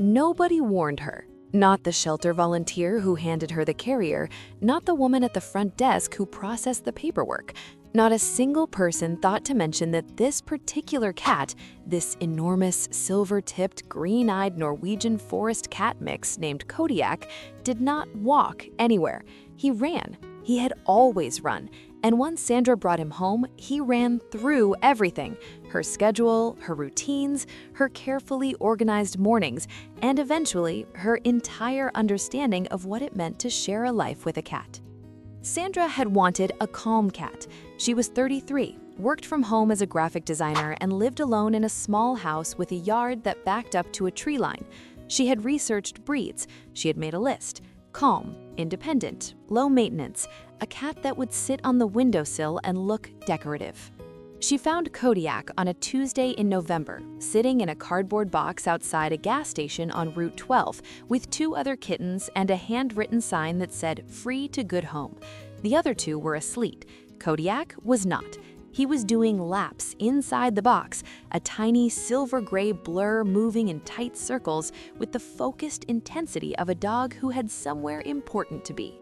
Nobody warned her. Not the shelter volunteer who handed her the carrier, not the woman at the front desk who processed the paperwork. Not a single person thought to mention that this particular cat, this enormous silver-tipped, green-eyed Norwegian forest cat mix named Kodiak, did not walk anywhere. He ran. He had always run. And once Sandra brought him home, he ran through everything: her schedule, her routines, her carefully organized mornings, and eventually her entire understanding of what it meant to share a life with a cat. Sandra had wanted a calm cat. She was 33, worked from home as a graphic designer, and lived alone in a small house with a yard that backed up to a tree line. She had researched breeds. She had made a list. Calm, independent, low maintenance, a cat that would sit on the windowsill and look decorative. She found Kodiak on a Tuesday in November, sitting in a cardboard box outside a gas station on Route 12 with 2 other kittens and a handwritten sign that said "Free to Good Home." The other 2 were asleep. Kodiak was not. He was doing laps inside the box, a tiny silver-gray blur moving in tight circles with the focused intensity of a dog who had somewhere important to be.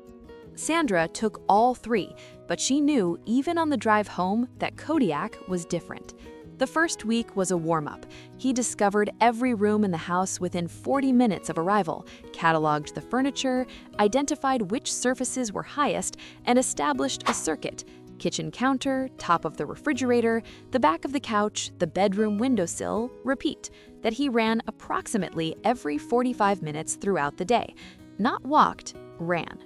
Sandra took all 3, but she knew even on the drive home that Kodiak was different. The first week was a warm-up. He discovered every room in the house within 40 minutes of arrival, cataloged the furniture, identified which surfaces were highest, and established a circuit: kitchen counter, top of the refrigerator, the back of the couch, the bedroom windowsill, repeat, that he ran approximately every 45 minutes throughout the day. Not walked, ran.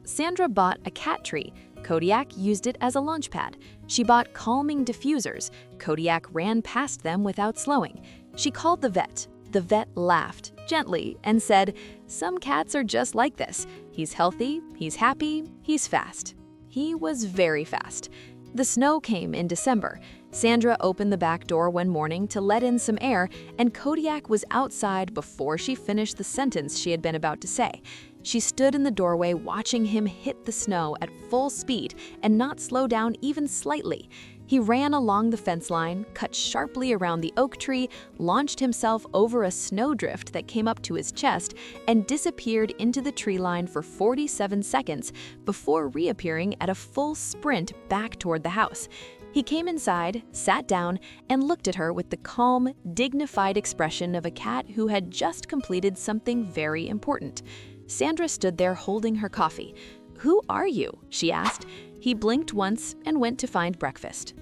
Sandra bought a cat tree. Kodiak used it as a launch pad. She bought calming diffusers. Kodiak ran past them without slowing. She called the vet. The vet laughed, gently, and said, "Some cats are just like this. He's healthy, he's happy, he's fast." He was very fast. The snow came in December. Sandra opened the back door one morning to let in some air, and Kodiak was outside before she finished the sentence she had been about to say. She stood in the doorway watching him hit the snow at full speed and not slow down even slightly. He ran along the fence line, cut sharply around the oak tree, launched himself over a snowdrift that came up to his chest, and disappeared into the tree line for 47 seconds before reappearing at a full sprint back toward the house. He came inside, sat down, and looked at her with the calm, dignified expression of a cat who had just completed something very important. Sandra stood there holding her coffee. "Who are you?" she asked. He blinked once and went to find breakfast.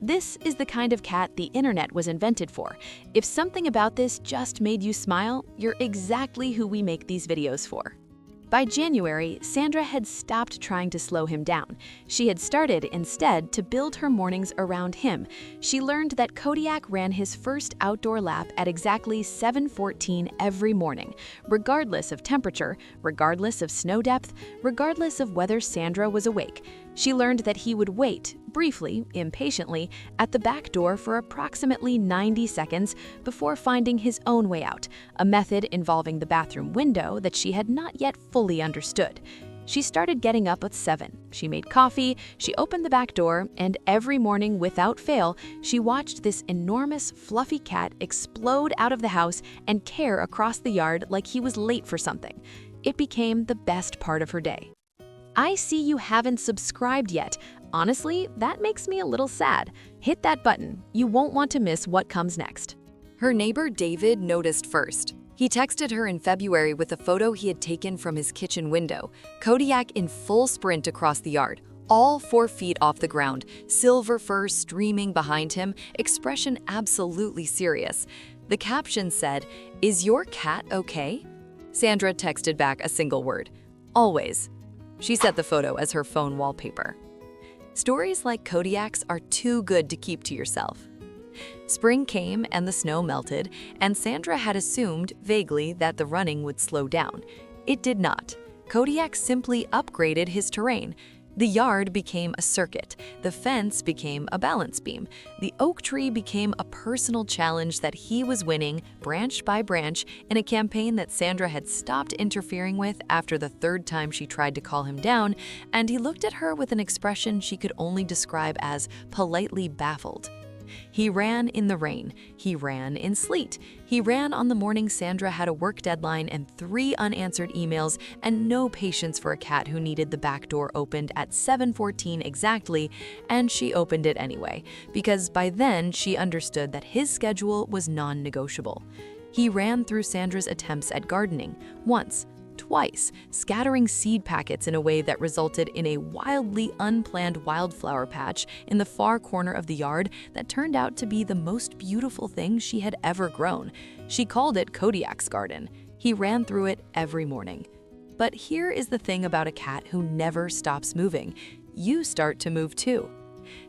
This is the kind of cat the internet was invented for. If something about this just made you smile, you're exactly who we make these videos for. By January, Sandra had stopped trying to slow him down. She had started, instead, to build her mornings around him. She learned that Kodiak ran his first outdoor lap at exactly 7:14 every morning, regardless of temperature, regardless of snow depth, regardless of whether Sandra was awake. She learned that he would wait, briefly, impatiently, at the back door for approximately 90 seconds before finding his own way out, a method involving the bathroom window that she had not yet fully understood. She started getting up at 7. She made coffee, she opened the back door, and every morning, without fail, she watched this enormous, fluffy cat explode out of the house and care across the yard like he was late for something. It became the best part of her day. I see you haven't subscribed yet. Honestly, that makes me a little sad. Hit that button. You won't want to miss what comes next. Her neighbor David noticed first. He texted her in February with a photo he had taken from his kitchen window. Kodiak in full sprint across the yard, all 4 feet off the ground, silver fur streaming behind him, expression absolutely serious. The caption said, "Is your cat okay?" Sandra texted back a single word, "Always." She set the photo as her phone wallpaper. Stories like Kodiak's are too good to keep to yourself. Spring came and the snow melted, and Sandra had assumed, vaguely, that the running would slow down. It did not. Kodiak simply upgraded his terrain. The yard became a circuit, the fence became a balance beam, the oak tree became a personal challenge that he was winning, branch by branch, in a campaign that Sandra had stopped interfering with after the 3rd time she tried to call him down, and he looked at her with an expression she could only describe as politely baffled. He ran in the rain. He ran in sleet. He ran on the morning Sandra had a work deadline and 3 unanswered emails and no patience for a cat who needed the back door opened at 7:14 exactly, and she opened it anyway, because by then she understood that his schedule was non-negotiable. He ran through Sandra's attempts at gardening, once, twice, scattering seed packets in a way that resulted in a wildly unplanned wildflower patch in the far corner of the yard that turned out to be the most beautiful thing she had ever grown. She called it Kodiak's garden. He ran through it every morning. But here is the thing about a cat who never stops moving. You start to move too.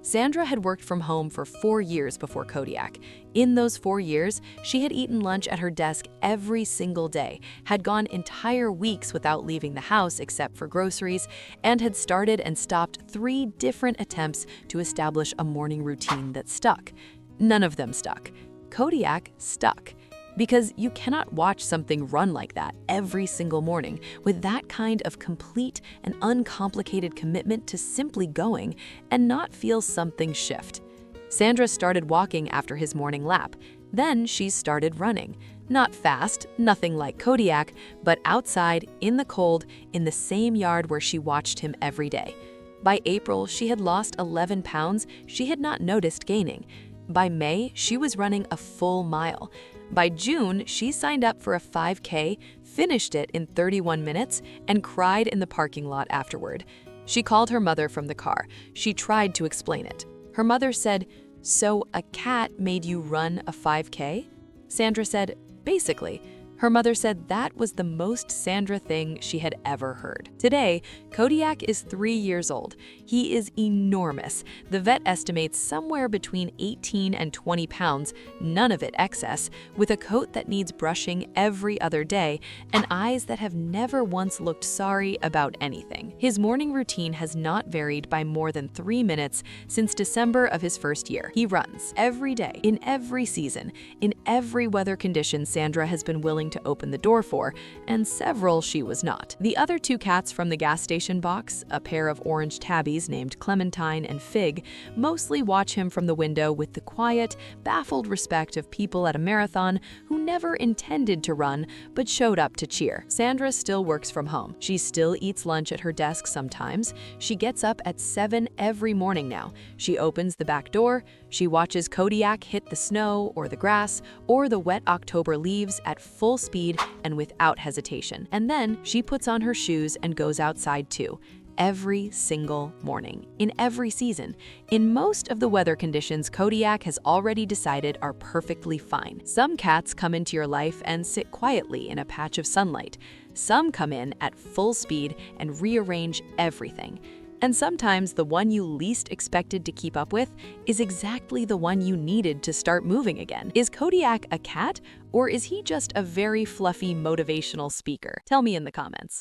Sandra had worked from home for 4 years before Kodiak. In those 4 years, she had eaten lunch at her desk every single day, had gone entire weeks without leaving the house except for groceries, and had started and stopped 3 different attempts to establish a morning routine that stuck. None of them stuck. Kodiak stuck. Because you cannot watch something run like that every single morning with that kind of complete and uncomplicated commitment to simply going and not feel something shift. Sandra started walking after his morning lap. Then she started running. Not fast, nothing like Kodiak, but outside, in the cold, in the same yard where she watched him every day. By April, she had lost 11 pounds she had not noticed gaining. By May, she was running a full mile. By June, she signed up for a 5K, finished it in 31 minutes, and cried in the parking lot afterward. She called her mother from the car. She tried to explain it. Her mother said, "So a cat made you run a 5K?" Sandra said, "Basically." Her mother said that was the most Sandra thing she had ever heard. Today, Kodiak is 3 years old. He is enormous. The vet estimates somewhere between 18 and 20 pounds, none of it excess, with a coat that needs brushing every other day and eyes that have never once looked sorry about anything. His morning routine has not varied by more than 3 minutes since December of his first year. He runs every day, in every season, in every weather condition Sandra has been willing to open the door for, and several she was not. The other 2 cats from the gas station box, a pair of orange tabbies named Clementine and Fig, mostly watch him from the window with the quiet, baffled respect of people at a marathon who never intended to run but showed up to cheer. Sandra still works from home. She still eats lunch at her desk sometimes. She gets up at 7 every morning now. She opens the back door. She watches Kodiak hit the snow or the grass or the wet October leaves at full speed and without hesitation. And then she puts on her shoes and goes outside too. Every single morning, in every season. In most of the weather conditions Kodiak has already decided are perfectly fine. Some cats come into your life and sit quietly in a patch of sunlight. Some come in at full speed and rearrange everything. And sometimes the one you least expected to keep up with is exactly the one you needed to start moving again. Is Kodiak a cat, or is he just a very fluffy motivational speaker? Tell me in the comments.